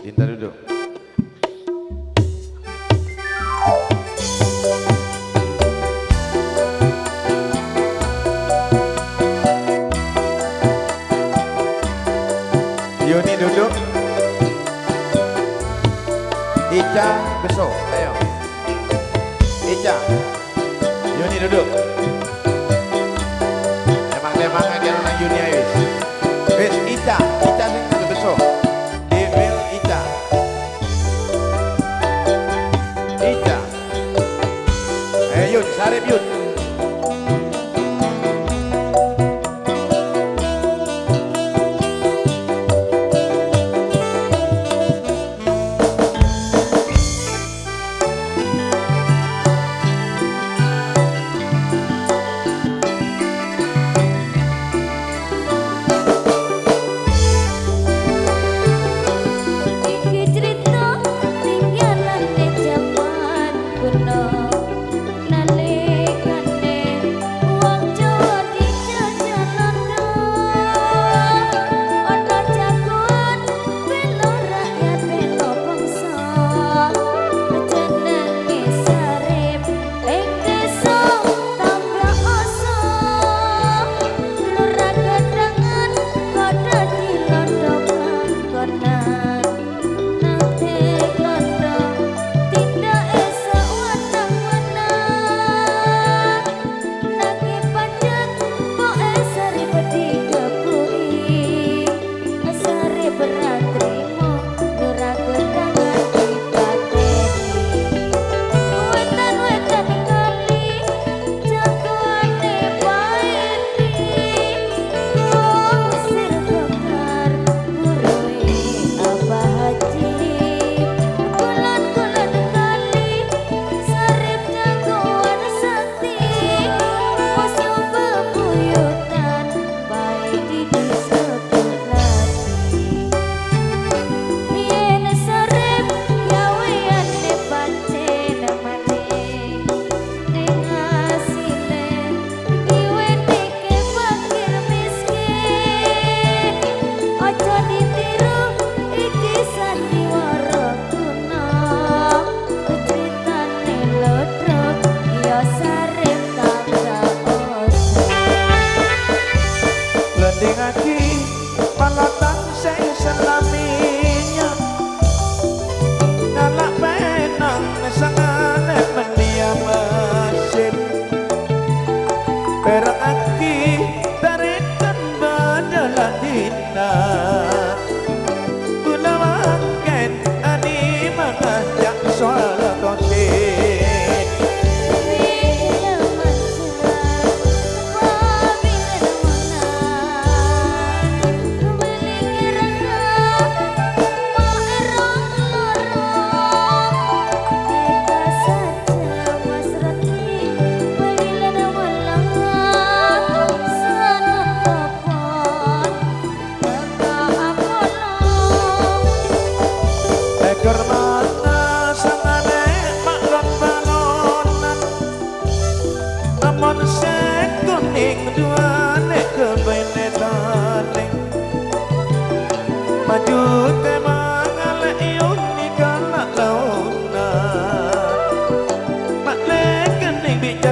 Dinta duduk. Yuni duduk. Ica besok, ayo. Ica, Yuni duduk. Emang aja nang Yuni ayo. Wes Ica sing besok. Devil Ica. Ica. Ayo Yun, sarip Yun.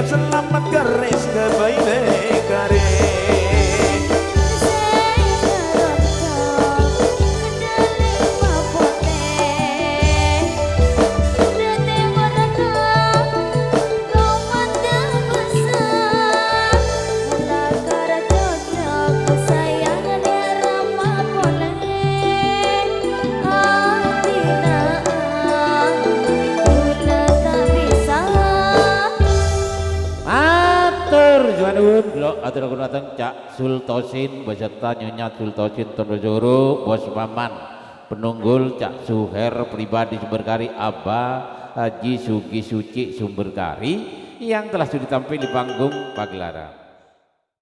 Selamat garis ke bayi garis. Atur datang Cak Sultosin beserta Nyonya Sultosin Tondojoro, Bos Maman, penunggul Cak Suher pribadi Sumberkari, Abah Haji Sugi Suci Sumberkari yang telah sudah tampil di panggung pagelaran.